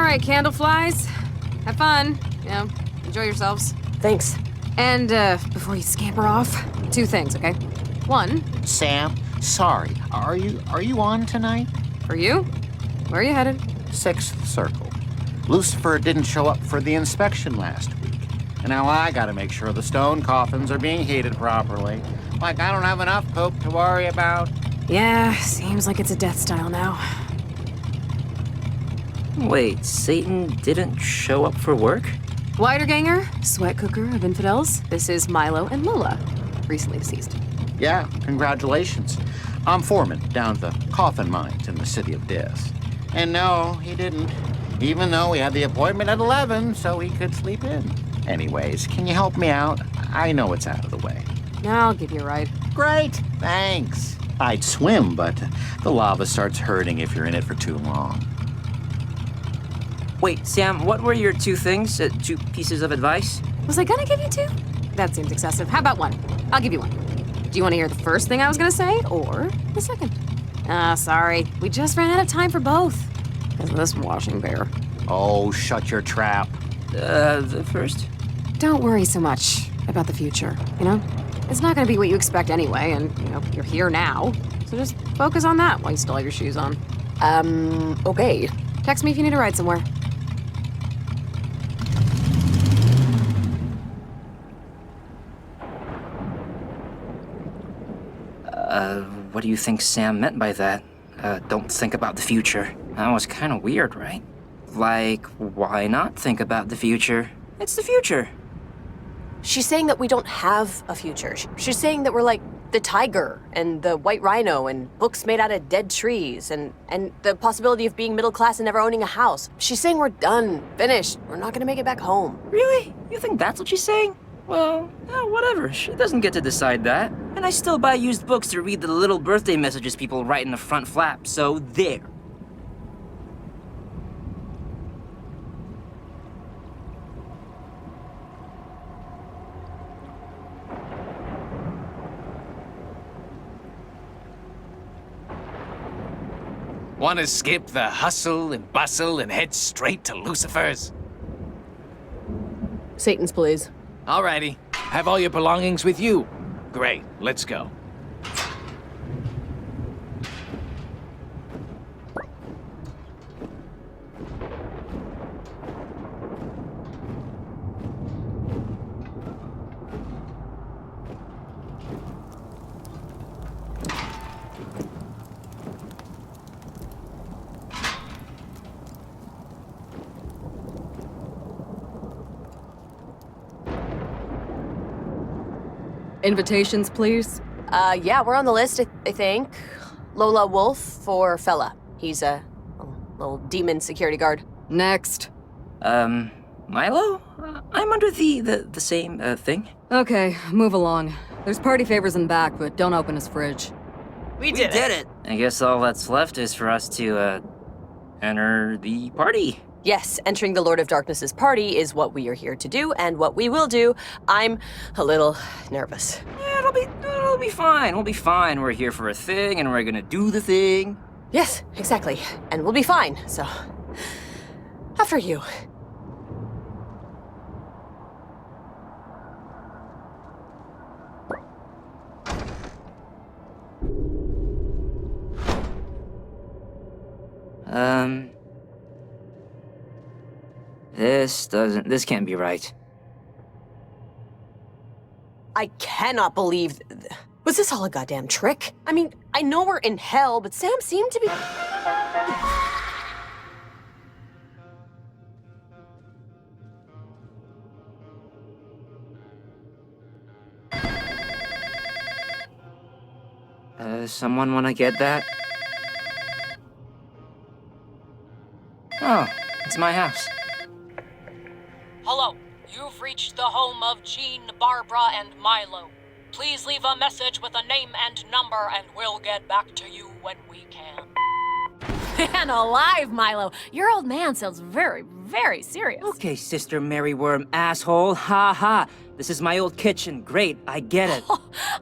right, candle flies. Have fun. Enjoy yourselves. Thanks. And, before you scamper off, 2 things, okay? 1, Sam, sorry. Are you on tonight? for you. Where are you headed? 6th Circle. Lucifer didn't show up for the inspection last week. And now I gotta make sure the stone coffins are being heated properly. Like I don't have enough poop to worry about. Yeah, seems like it's a death style now. Wait, Satan didn't show up for work? Widerganger, sweat cooker of infidels. This is Milo and Lola, recently deceased. Yeah, congratulations. I'm foreman down at the coffin mines in the City of Death. And no, he didn't. Even though we had the appointment at 11 so he could sleep in. Anyways, can you help me out? I know it's out of the way. I'll give you a ride. Great, thanks. I'd swim, but the lava starts hurting if you're in it for too long. Wait, Sam, what were your 2 things? 2 pieces of advice? Was I gonna give you 2? That seems excessive. How about 1? I'll give you 1. Do you want to hear the first thing I was gonna say, or the second? Sorry. We just ran out of time for both. Because of this washing bear. Oh, shut your trap. The first? Don't worry so much about the future, It's not gonna be what you expect anyway, and, you're here now. So just focus on that while you still have your shoes on. Okay. Text me if you need a ride somewhere. What do you think Sam meant by that? Don't think about the future. That was kind of weird, right? Like, why not think about the future? It's the future. She's saying that we don't have a future. She's saying that we're like the tiger and the white rhino and books made out of dead trees and the possibility of being middle class and never owning a house. She's saying we're done, finished. We're not gonna make it back home. Really? You think that's what she's saying? Well, whatever. She doesn't get to decide that. And I still buy used books to read the little birthday messages people write in the front flap, so there. Want to skip the hustle and bustle and head straight to Lucifer's? Satan's, please. Alrighty. Have all your belongings with you? Great, let's go. Invitations, please. Yeah, we're on the list, I think. Lola Wolf for Fella. He's a little demon security guard. Next. Milo? I'm under the same, thing. Okay, move along. There's party favors in back, but don't open his fridge. We did it. I guess all that's left is for us to, enter the party. Yes, entering the Lord of Darkness's party is what we are here to do, and what we will do. I'm a little nervous. Yeah, it'll be fine. We'll be fine. We're here for a thing, and we're gonna do the thing. Yes, exactly. And we'll be fine, so... After you. This can't be right. I cannot believe... Was this all a goddamn trick? I mean, I know we're in hell, but Sam seemed to be... Someone wanna get that? Oh, it's my house. Hello, you've reached the home of Jean, Barbara, and Milo. Please leave a message with a name and number, and we'll get back to you when we can. Man alive, Milo. Your old man sounds very, very serious. Okay, Sister Maryworm, asshole. Ha ha. This is my old kitchen. Great, I get it.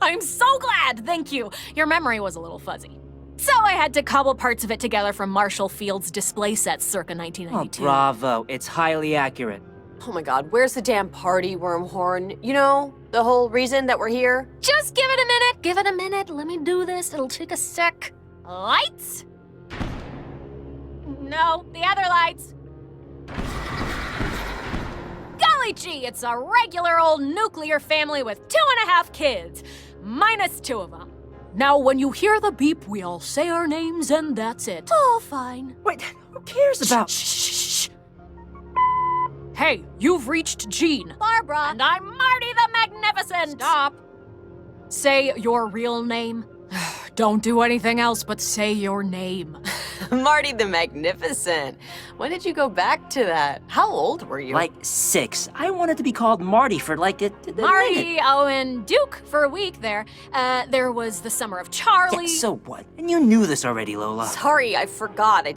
I'm so glad, thank you. Your memory was a little fuzzy. So I had to cobble parts of it together from Marshall Field's display sets circa Oh, 1992. bravo. It's highly accurate. Oh my god, where's the damn party, Wormhorn? You know, the whole reason that we're here? Just give it a minute. Give it a minute. Let me do this. It'll take a sec. Lights? No, the other lights. Golly gee, it's a regular old nuclear family with 2.5 kids, minus 2 of them. Now, when you hear the beep, we all say our names and that's it. All fine. Wait, who cares about... Shh. Hey, you've reached Jean. Barbara. And I'm Marty the Magnificent. Stop. Say your real name. Don't do anything else but say your name. Marty the Magnificent. When did you go back to that? How old were you? Like 6. I wanted to be called Marty for like a minute. Marty, Owen, Duke for a week there. There was the summer of Charlie. Yeah, so what? And you knew this already, Lola. Sorry, I forgot.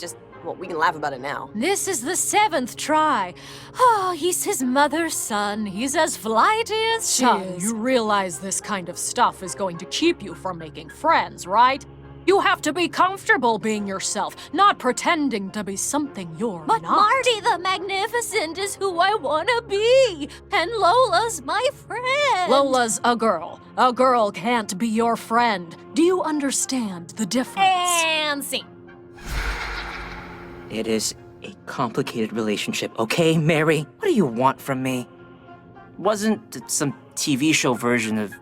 Well, we can laugh about it now. This is the 7th try. Oh, he's his mother's son. He's as flighty as she is. You realize this kind of stuff is going to keep you from making friends, right? You have to be comfortable being yourself, not pretending to be something you're not. But Marty the Magnificent is who I want to be, and Lola's my friend. Lola's a girl. A girl can't be your friend. Do you understand the difference? And scene. It is a complicated relationship, okay, Mary? What do you want from me? Wasn't it some TV show version of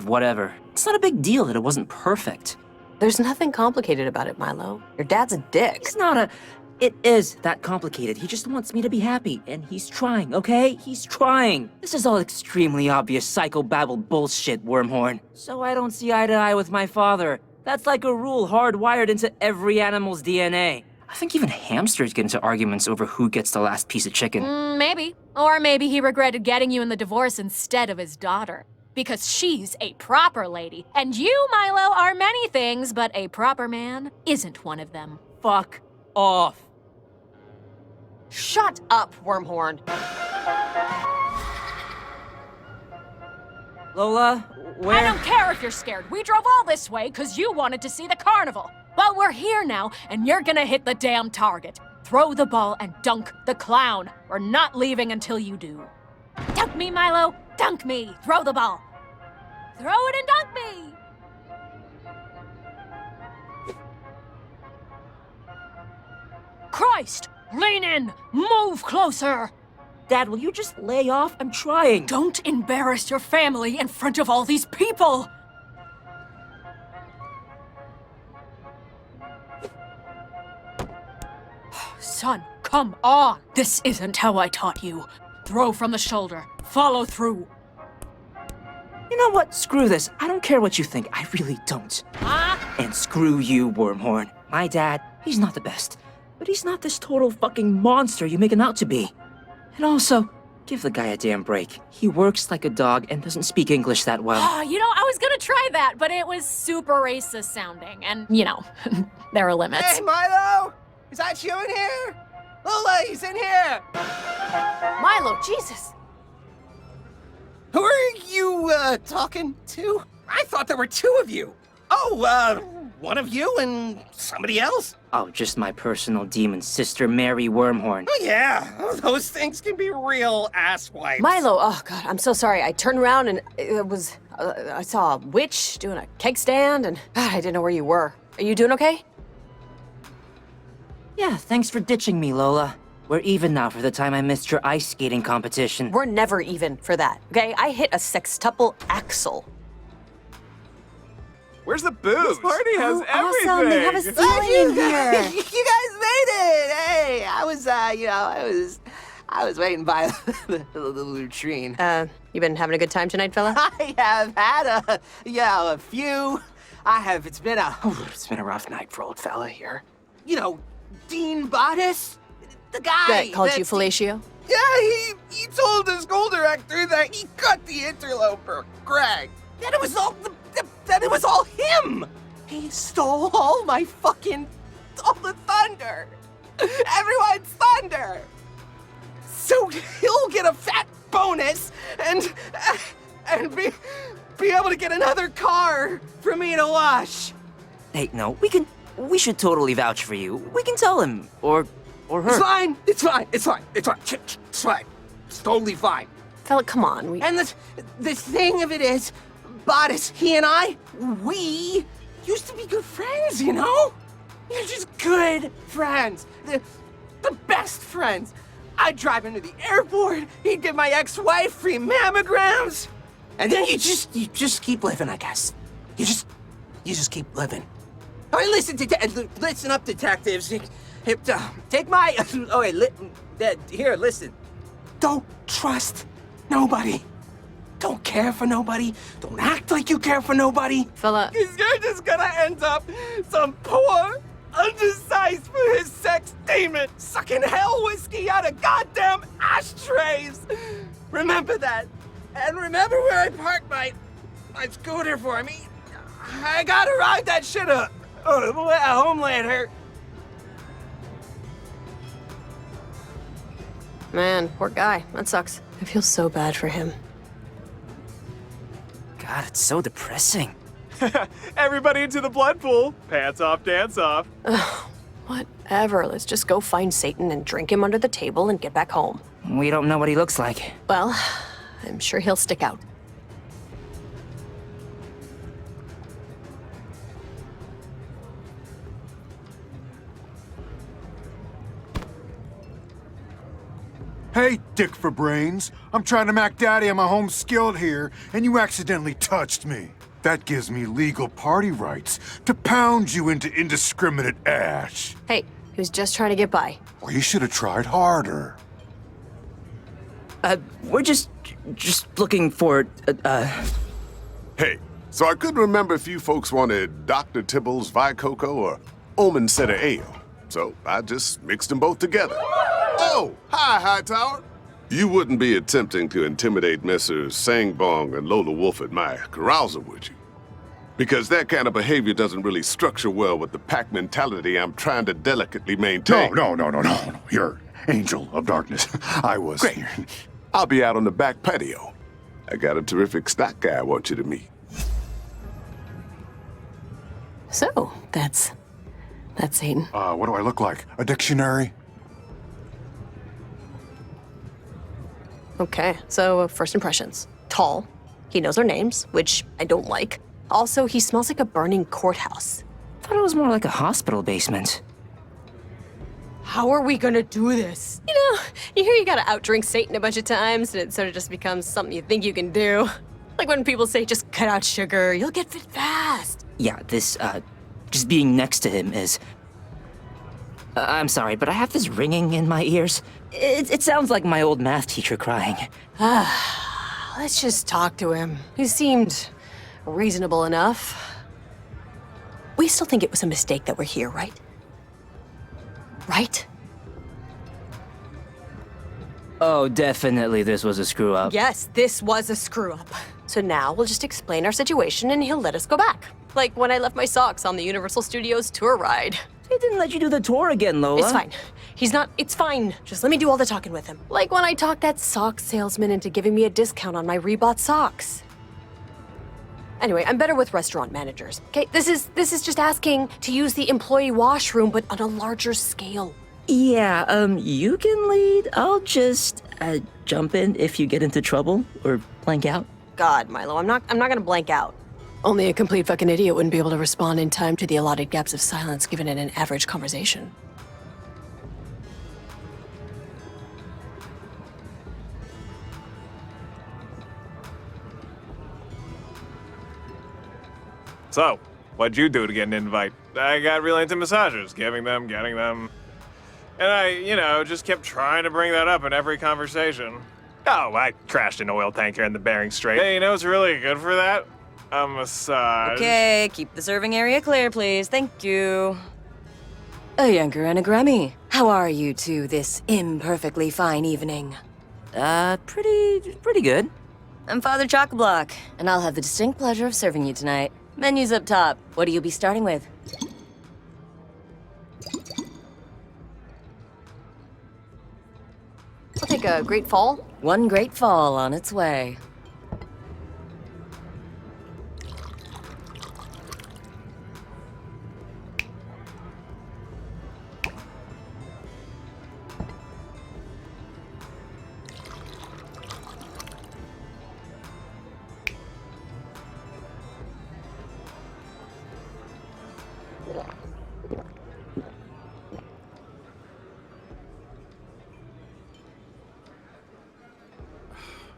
whatever? It's not a big deal that it wasn't perfect. There's nothing complicated about it, Milo. Your dad's a dick. It's not a... It is that complicated. He just wants me to be happy, and he's trying, okay? He's trying. This is all extremely obvious psychobabble bullshit, Wormhorn. So I don't see eye to eye with my father. That's like a rule hardwired into every animal's DNA. I think even hamsters get into arguments over who gets the last piece of chicken. Maybe. Or maybe he regretted getting you in the divorce instead of his daughter. Because she's a proper lady. And you, Milo, are many things, but a proper man isn't one of them. Fuck off. Shut up, Wormhorn. Lola, where? I don't care if you're scared. We drove all this way because you wanted to see the carnival. But we're here now, and you're gonna hit the damn target. Throw the ball and dunk the clown. We're not leaving until you do. Dunk me, Milo. Dunk me. Throw the ball. Throw it and dunk me. Christ! Lean in. Move closer. Dad, will you just lay off? I'm trying. Don't embarrass your family in front of all these people. Son, come on! This isn't how I taught you. Throw from the shoulder. Follow through. You know what? Screw this. I don't care what you think. I really don't. Huh? And screw you, Wormhorn. My dad, he's not the best. But he's not this total fucking monster you make him out to be. And also, give the guy a damn break. He works like a dog and doesn't speak English that well. Oh, you know, I was gonna try that, but it was super racist sounding. And, you know, there are limits. Hey, Milo! Is that you in here? Lola, he's in here! Milo, Jesus. Who are you, talking to? I thought there were 2 of you. Oh, one of you and somebody else? Oh, just my personal demon sister, Mary Wormhorn. Oh, yeah. Those things can be real asswipes. Milo, oh God, I'm so sorry. I turned around and I saw a witch doing a keg stand and God, I didn't know where you were. Are you doing okay? Yeah, thanks for ditching me, Lola. We're even now for the time I missed your ice skating competition. We're never even for that, okay? I hit a sextuple axle. Where's the booze? This party has everything. Awesome, they have a ceiling in here. You guys made it! Hey, I was waiting by the latrine. You been having a good time tonight, fella? I have had a few. It's been a rough night for old fella here. You know, Dean Bodice, the guy That called you fellatio? Yeah, he told the school director that he cut the interloper, Greg. That it was all him. He stole all the thunder. Everyone's thunder. So he'll get a fat bonus and be able to get another car for me to wash. Hey, no, we should totally vouch for you. We can tell him, or her. It's fine. It's fine. It's fine. It's fine. It's fine. It's totally fine. Fella, come on. And the thing of it is, Bodice, he and I, we used to be good friends, you know? You're just good friends. The best friends. I'd drive him to the airport. He'd give my ex-wife free mammograms. And then you just keep living, I guess. You just keep living. All right, listen up, detectives. Take my. Here, listen. Don't trust nobody. Don't care for nobody. Don't act like you care for nobody. Fella. Because you're just gonna end up some poor, undersized for his sex demon sucking hell whiskey out of goddamn ashtrays. Remember that. And remember where I parked my scooter for me. I gotta ride that shit up. At home later. Man, poor guy. That sucks. I feel so bad for him. God, it's so depressing. Everybody into the blood pool. Pants off, dance off. Whatever. Let's just go find Satan and drink him under the table and get back home. We don't know what he looks like. Well, I'm sure he'll stick out. Hey, Dick for brains. I'm trying to mac daddy on my home skillet here, and you accidentally touched me. That gives me legal party rights to pound you into indiscriminate ash. Hey, he was just trying to get by. Well, you should have tried harder. We're just looking for, Hey, so I couldn't remember if you folks wanted Dr. Tibble's Vicoco or Omen Center Ale. So I just mixed them both together. Oh, hi, Hightower. You wouldn't be attempting to intimidate Messrs. Sangbong and Lola Wolf at my carousal, would you? Because that kind of behavior doesn't really structure well with the pack mentality I'm trying to delicately maintain. No. You're Angel of Darkness. I was. Great. I'll be out on the back patio. I got a terrific stock guy I want you to meet. So, that's Satan. What do I look like? A dictionary? Okay, so first impressions. Tall. He knows our names, which I don't like. Also, he smells like a burning courthouse. thought it was more like a hospital basement. How are we gonna do this? You know, you hear you gotta outdrink Satan a bunch of times, and it sort of just becomes something you think you can do. Like when people say, just cut out sugar, you'll get fit fast. Yeah, this, just being next to him is... I'm sorry, but I have this ringing in my ears. It sounds like my old math teacher crying. Let's just talk to him. He seemed reasonable enough. We still think it was a mistake that we're here, right? Right? Oh, definitely this was a screw-up. Yes, this was a screw-up. So now we'll just explain our situation and he'll let us go back. Like when I left my socks on the Universal Studios tour ride. They didn't let you do the tour again, Lola. It's fine. It's fine. Just let me do all the talking with him. Like when I talked that sock salesman into giving me a discount on my rebought socks. Anyway, I'm better with restaurant managers. Okay, this is just asking to use the employee washroom, but on a larger scale. Yeah, you can lead. I'll just, jump in if you get into trouble or blank out. God, Milo, I'm not gonna blank out. Only a complete fucking idiot wouldn't be able to respond in time to the allotted gaps of silence given in an average conversation. So, what'd you do to get an invite? I got really into massages, getting them. And I, just kept trying to bring that up in every conversation. Oh, I crashed an oil tanker in the Bering Strait. Hey, you know what's really good for that? A massage. Okay, keep the serving area clear, please. Thank you. A Yanker and a Grammy. How are you two this imperfectly fine evening? Pretty good. I'm Father Chock-a-Block, and I'll have the distinct pleasure of serving you tonight. Menu's up top. What do you be starting with? I'll take a Great Fall. One Great Fall on its way.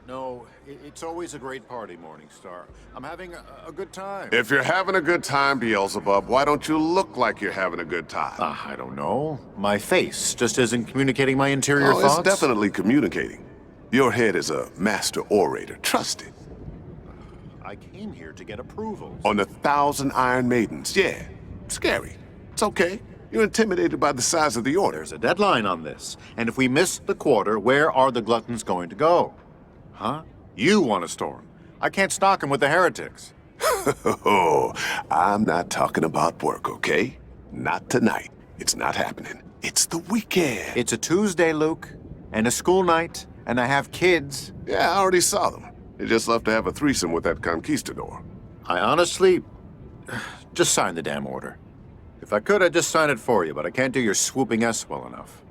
No, it's always a great party, Morningstar. I'm having a good time. If you're having a good time, Beelzebub, why don't you look like you're having a good time? I don't know. My face just isn't communicating my interior Oh, thoughts. it's definitely communicating. Your head is a master orator. Trust it. I came here to get approval. On 1,000 Iron Maidens, yeah. Scary. It's okay. You're intimidated by the size of the order. There's a deadline on this. And if we miss the quarter, where are the gluttons going to go? Huh? You want to store them. I can't stock them with the heretics. Oh, I'm not talking about work, okay? Not tonight. It's not happening. It's the weekend. It's a Tuesday, Luke, and a school night, and I have kids. Yeah, I already saw them. They just left to have a threesome with that conquistador. I honestly... just sign the damn order. If I could, I'd just sign it for you, but I can't do your swooping S well enough.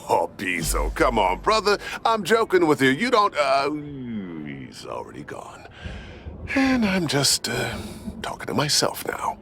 Oh, Bezo, come on, brother. I'm joking with you. You don't, he's already gone. And I'm just, talking to myself now.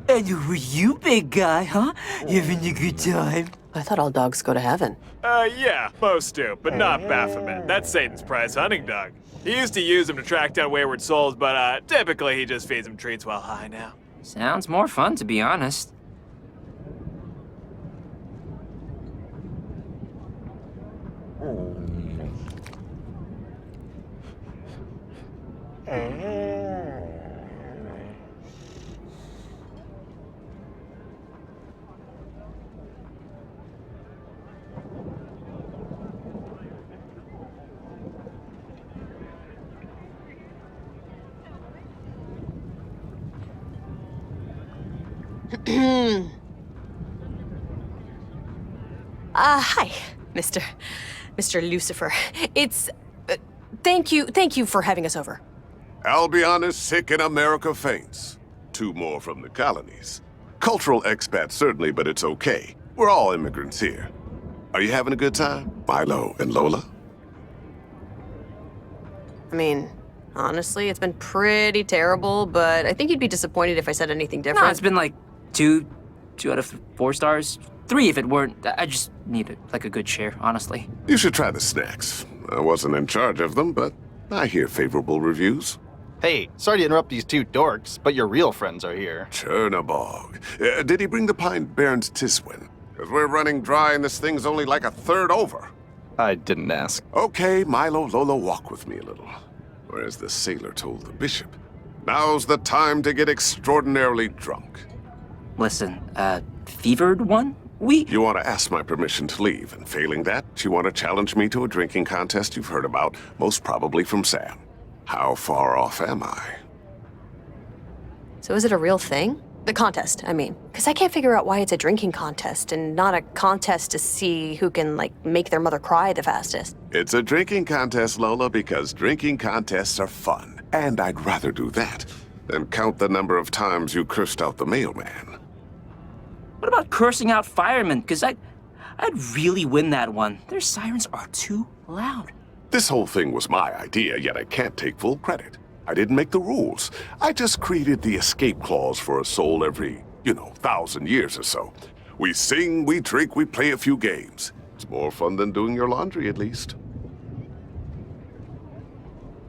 And who are you, big guy, huh? You having a good time? I thought all dogs go to heaven. Yeah, most do, but not Baphomet. That's Satan's prize hunting dog. He used to use them to track down wayward souls, but typically he just feeds them treats while high now. Sounds more fun, to be honest. Hi, Mr. Lucifer. It's, thank you for having us over. Albion is sick and America faints. 2 more from the colonies. Cultural expats, certainly, but it's okay. We're all immigrants here. Are you having a good time, Milo and Lola? I mean, honestly, it's been pretty terrible, but I think you'd be disappointed if I said anything different. No, it's been like 2 out of 4 stars. 3 if it weren't. I just need a good share, honestly. You should try the snacks. I wasn't in charge of them, but I hear favorable reviews. Hey, sorry to interrupt these 2 dorks, but your real friends are here. Chernabog. Did he bring the pint Baron's Tiswin? Because we're running dry and this thing's only like a third over. I didn't ask. Okay, Milo, Lola, walk with me a little. Or as the sailor told the bishop, now's the time to get extraordinarily drunk. Listen, fevered one? You want to ask my permission to leave, and failing that, you want to challenge me to a drinking contest you've heard about, most probably from Sam. How far off am I? So is it a real thing? The contest, I mean. Because I can't figure out why it's a drinking contest and not a contest to see who can, make their mother cry the fastest. It's a drinking contest, Lola, because drinking contests are fun. And I'd rather do that than count the number of times you cursed out the mailman. What about cursing out firemen? Because I'd really win that one. Their sirens are too loud. This whole thing was my idea, yet I can't take full credit. I didn't make the rules. I just created the escape clause for a soul every, 1,000 years or so. We sing, we drink, we play a few games. It's more fun than doing your laundry, at least.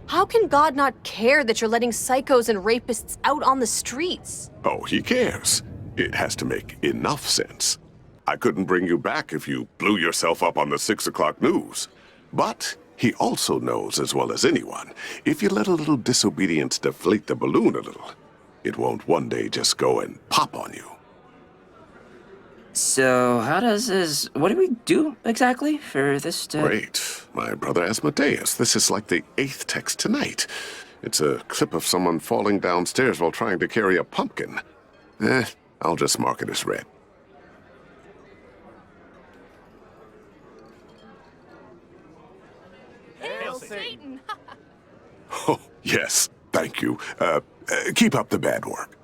How can God not care that you're letting psychos and rapists out on the streets? Oh, he cares. It has to make enough sense. I couldn't bring you back if you blew yourself up on the 6 o'clock news. But he also knows as well as anyone, if you let a little disobedience deflate the balloon a little, it won't one day just go and pop on you. So, what do we do exactly for this to... Great. My brother Asmodeus, this is like the 8th text tonight. It's a clip of someone falling downstairs while trying to carry a pumpkin. I'll just mark it as read. Hail Satan! Oh, yes. Thank you. Keep up the bad work.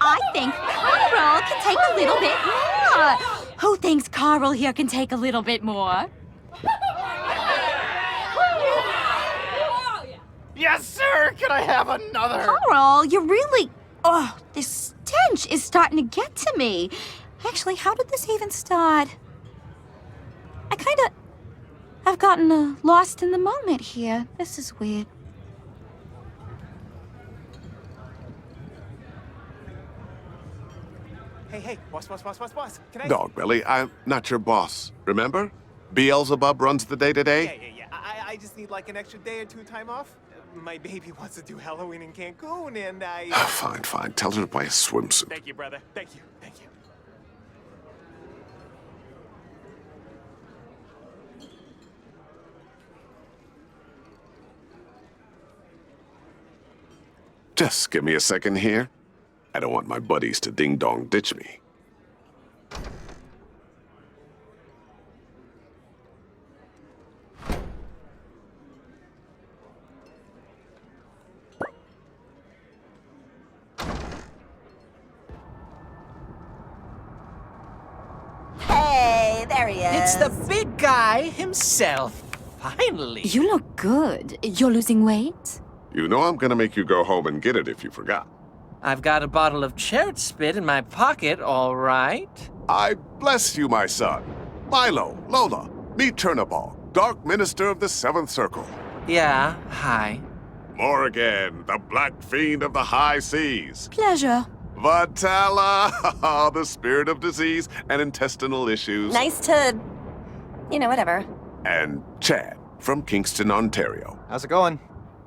I think Carl can take a little bit more. Who thinks Carl here can take a little bit more? Yes, sir! Can I have another? Carl, you really... Oh, this stench is starting to get to me. Actually, how did this even start? I've gotten lost in the moment here. This is weird. Hey, boss. Can I... Dogbelly, I'm not your boss, remember? Beelzebub runs the day-to-day? Yeah. I just need like an extra day or two time off. My baby wants to do Halloween in Cancun, and I... Fine. Tell her to buy a swimsuit. Thank you, brother. Thank you. Just give me a second here. I don't want my buddies to ding-dong ditch me. Hey, there he is. It's the big guy himself. Finally. You look good. You're losing weight? You know I'm gonna make you go home and get it if you forgot. I've got a bottle of chert spit in my pocket, all right. I bless you, my son. Milo, Lola, meet Chernobog, Dark Minister of the Seventh Circle. Yeah, hi. Morrigan, the Black Fiend of the High Seas. Pleasure. Vatala, the spirit of disease and intestinal issues. Nice to... whatever. And Chad from Kingston, Ontario. How's it going?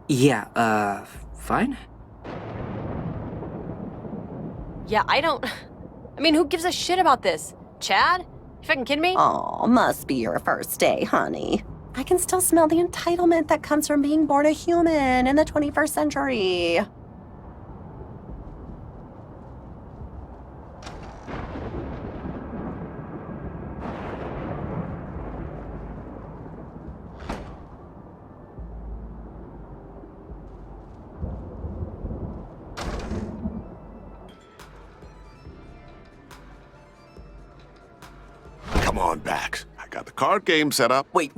Yeah, fine. Yeah, who gives a shit about this? Chad? You fucking kidding me? Oh, must be your first day, honey. I can still smell the entitlement that comes from being born a human in the 21st century. Come on back. I got the card game set up. Wait,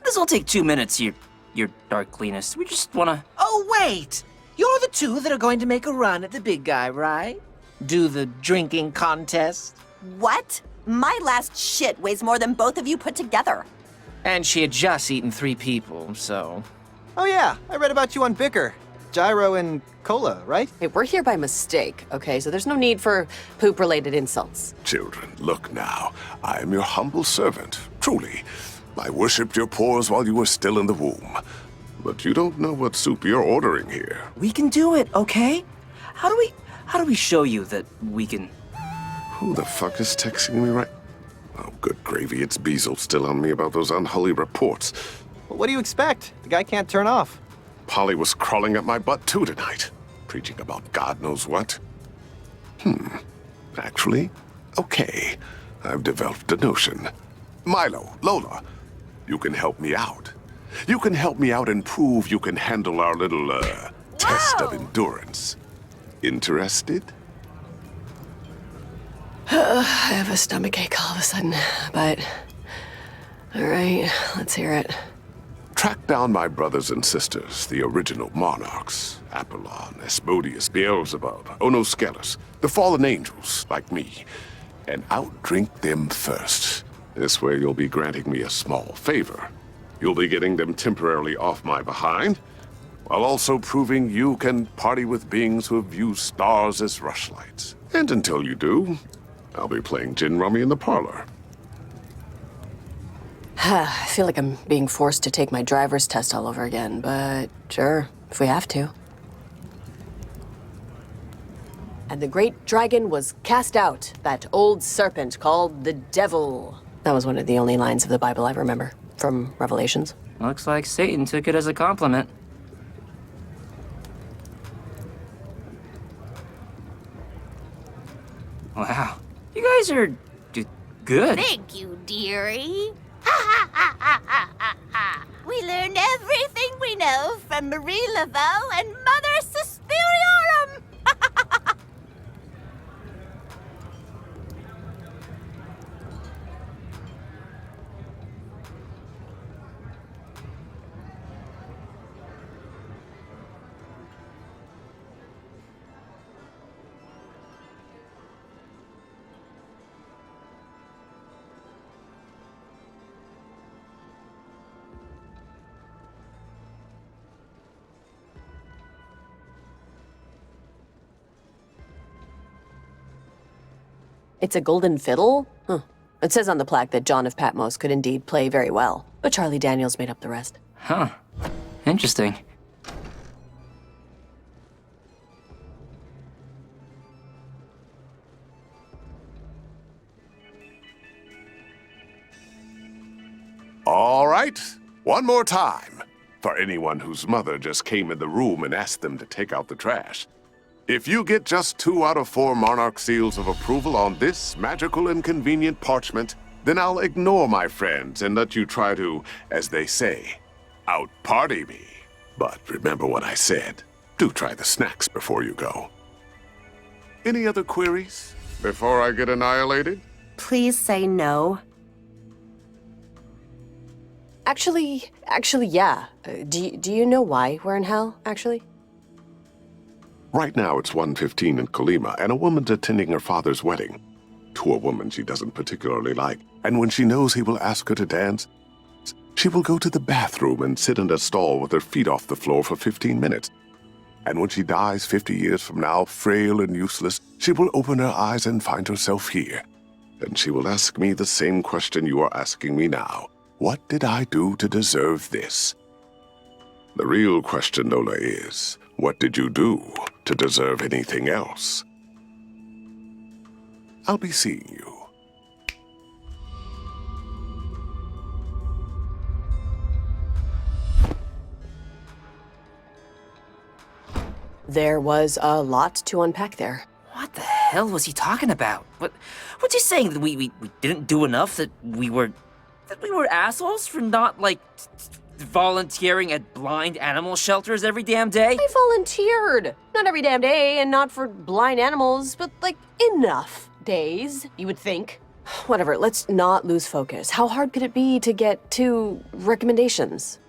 this'll take 2 minutes, your dark cleanest. We just wanna... Oh, wait! You're the two that are going to make a run at the big guy, right? Do the drinking contest? What? My last shit weighs more than both of you put together. And she had just eaten 3 people, so... Oh yeah, I read about you on Bicker. Gyro and Cola, right? Hey, we're here by mistake, okay? So there's no need for poop-related insults. Children, look now. I am your humble servant, truly. I worshipped your pores while you were still in the womb. But you don't know what soup you're ordering here. We can do it, okay? How do we show you that we can... Who the fuck is texting me right... Oh, good gravy, it's Beazle still on me about those unholy reports. Well, what do you expect? The guy can't turn off. Polly was crawling up my butt too tonight, preaching about God knows what. Actually, okay, I've developed a notion. Milo, Lola, you can help me out. You can help me out and prove you can handle our little, test of endurance. Interested? I have a stomachache all of a sudden, but... All right, let's hear it. Track down my brothers and sisters, the original monarchs. Apollon, Asmodeus, Beelzebub, Onosceles, the fallen angels, like me. And outdrink them first. This way you'll be granting me a small favor. You'll be getting them temporarily off my behind, while also proving you can party with beings who have used stars as rushlights. And until you do, I'll be playing gin rummy in the parlor. I feel like I'm being forced to take my driver's test all over again, but sure, if we have to. And the great dragon was cast out, that old serpent called the devil. That was one of the only lines of the Bible I remember from Revelations. Looks like Satan took it as a compliment. Wow. You guys are good. Thank you, dearie. We learned everything we know from Marie Laveau and Mother Suspiriorum. It's a golden fiddle? Huh. It says on the plaque that John of Patmos could indeed play very well, but Charlie Daniels made up the rest. Huh. Interesting. All right, one more time. For anyone whose mother just came in the room and asked them to take out the trash. If you get just 2 out of 4 Monarch seals of approval on this magical and convenient parchment, then I'll ignore my friends and let you try to, as they say, out-party me. But remember what I said. Do try the snacks before you go. Any other queries before I get annihilated? Please say no. Actually, yeah. Do you know why we're in hell, actually? Right now it's 1:15 in Colima, and a woman's attending her father's wedding. To a woman she doesn't particularly like, and when she knows he will ask her to dance, she will go to the bathroom and sit in a stall with her feet off the floor for 15 minutes. And when she dies 50 years from now, frail and useless, she will open her eyes and find herself here. And she will ask me the same question you are asking me now. What did I do to deserve this? The real question, Nola, is, what did you do to deserve anything else? I'll be seeing you. There was a lot to unpack there. What the hell was he talking about? What's he saying? That we didn't do enough? That we were assholes for not, like, volunteering at blind animal shelters every damn day? I volunteered! Not every damn day, and not for blind animals, but, like, enough days, you would think. Whatever, let's not lose focus. How hard could it be to get 2 recommendations?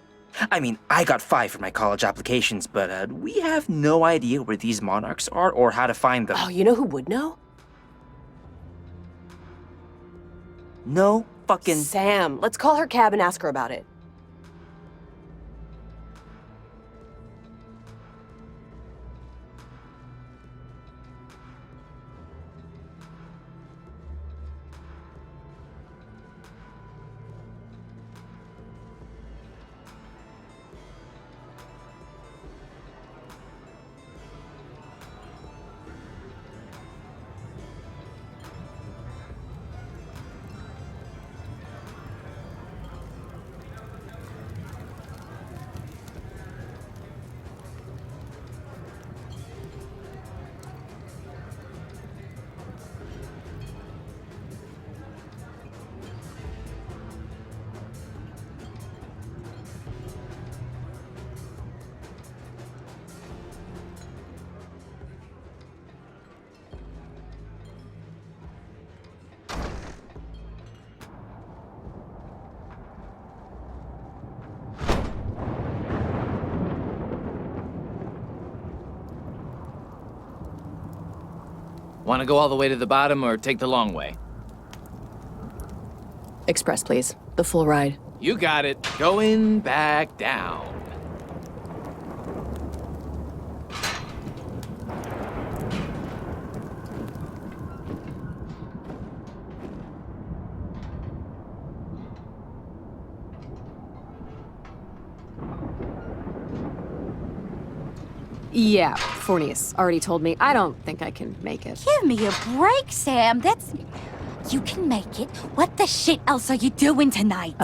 I mean, I got 5 for my college applications, but we have no idea where these monarchs are or how to find them. Oh, you know who would know? No fucking... Sam. Let's call her cab and ask her about it. Want to go all the way to the bottom or take the long way? Express, please. The full ride. You got it. Going back down. Yeah, Fornius already told me. I don't think I can make it. Give me a break, Sam. You can make it. What the shit else are you doing tonight?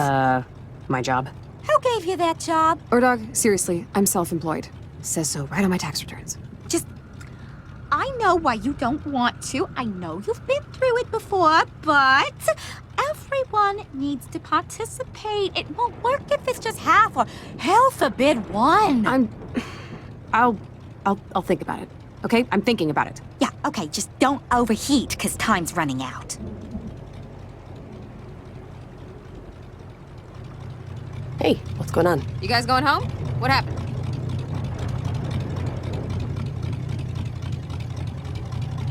My job. Who gave you that job? Ordog, seriously, I'm self-employed. Says so right on my tax returns. I I know why you don't want to. I know you've been through it before, but everyone needs to participate. It won't work if it's just half or, hell forbid, one. I'll think about it. Okay? I'm thinking about it. Yeah, okay, just don't overheat, because time's running out. Hey, what's going on? You guys going home? What happened?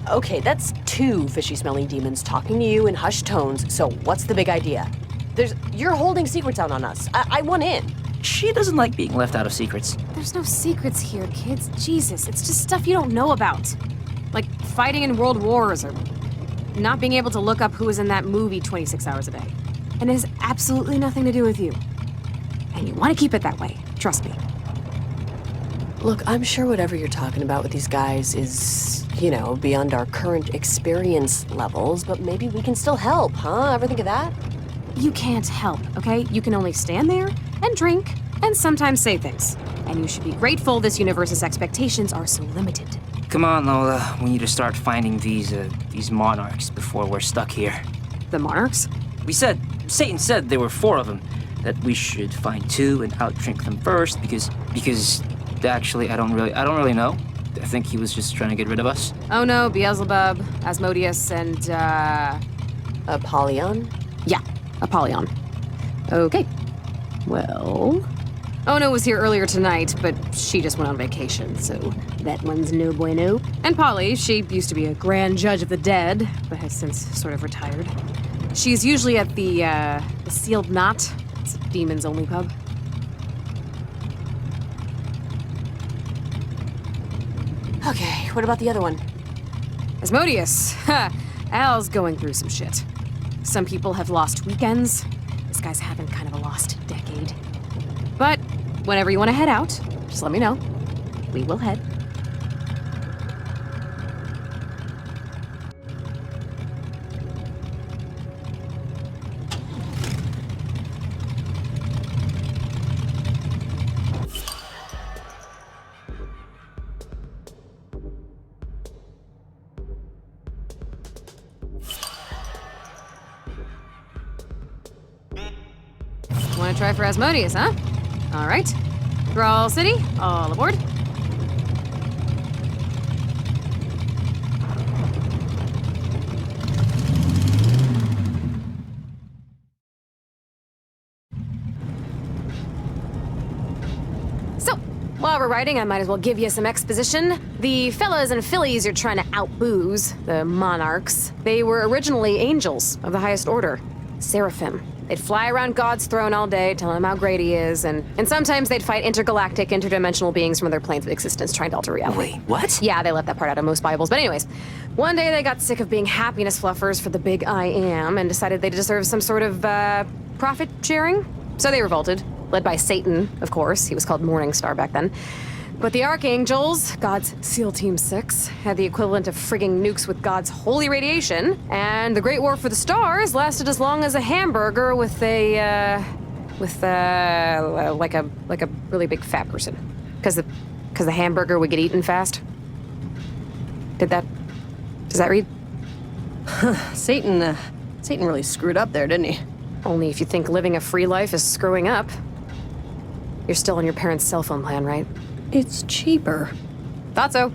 Okay, that's two fishy smelling demons talking to you in hushed tones, so what's the big idea? You're holding secrets out on us. I want in. She doesn't like being left out of secrets. There's no secrets here, kids. Jesus, it's just stuff you don't know about. Like fighting in world wars or not being able to look up who was in that movie 26 hours a day. And it has absolutely nothing to do with you. And you want to keep it that way. Trust me. Look, I'm sure whatever you're talking about with these guys is, you know, beyond our current experience levels, but maybe we can still help, huh? Ever think of that? You can't help, okay? You can only stand there and drink and sometimes say things. And you should be grateful this universe's expectations are so limited. Come on, Lola. We need to start finding these monarchs before we're stuck here. The monarchs? Satan said there were 4 of them. That we should find 2 and outdrink them first because actually I don't really know. I think he was just trying to get rid of us. Oh no, Beelzebub, Asmodeus, and Apollyon? Yeah, Apollyon. Okay. Well, Ono was here earlier tonight, but she just went on vacation, so that one's no bueno. And Polly, she used to be a grand judge of the dead, but has since sort of retired. She's usually at the Sealed Knot. It's a demons-only pub. Okay, what about the other one? Asmodeus. Ha! Al's going through some shit. Some people have lost weekends. This guy's having kind of a lost decade. But whenever you want to head out, just let me know. We will head. Want to try for Asmodeus, huh? All right. Grawl City, all aboard. So, while we're riding, I might as well give you some exposition. The fellas and fillies you're trying to outbooze, the monarchs, they were originally angels of the highest order, seraphim. They'd fly around God's throne all day, telling him how great he is, and sometimes they'd fight intergalactic, interdimensional beings from other planes of existence trying to alter reality. Wait, what? Yeah, they left that part out of most Bibles. But anyways, one day they got sick of being happiness fluffers for the big I am and decided they deserved some sort of, profit sharing. So they revolted, led by Satan, of course. He was called Morningstar back then. But the Archangels, God's SEAL Team 6, had the equivalent of frigging nukes with God's holy radiation, and the Great War for the Stars lasted as long as a hamburger with a really big fat person. Because the hamburger would get eaten fast. Does that read? Satan really screwed up there, didn't he? Only if you think living a free life is screwing up. You're still on your parents' cell phone plan, right? It's cheaper. Thought so.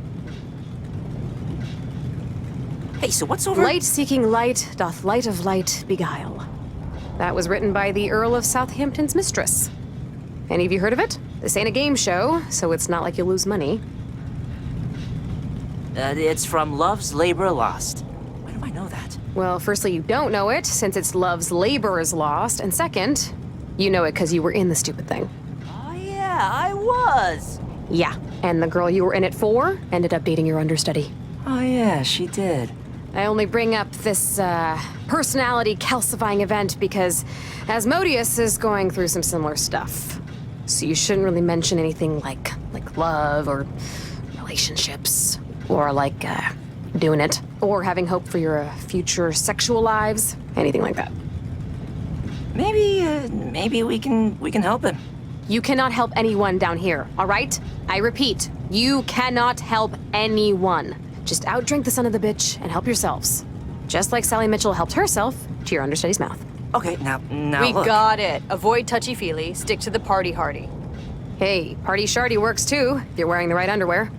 Hey, so what's over... Light seeking light doth light of light beguile. That was written by the Earl of Southampton's mistress. Any of you heard of it? This ain't a game show, so it's not like you lose money. It's from Love's Labor Lost. Why do I know that? Well, firstly, you don't know it, since it's Love's Labor is Lost, and second, you know it because you were in the stupid thing. Oh yeah, I was! Yeah, and the girl you were in it for ended up dating your understudy. Oh yeah, she did. I only bring up this, personality calcifying event because Asmodeus is going through some similar stuff. So you shouldn't really mention anything like love or relationships or doing it or having hope for your future sexual lives, anything like that. Maybe we can help him. You cannot help anyone down here, all right? I repeat, you cannot help anyone. Just outdrink the son of the bitch and help yourselves. Just like Sally Mitchell helped herself to your understudy's mouth. Okay, now We look. got it. Avoid touchy-feely, stick to the party hardy. Hey, party shardy works too, if you're wearing the right underwear.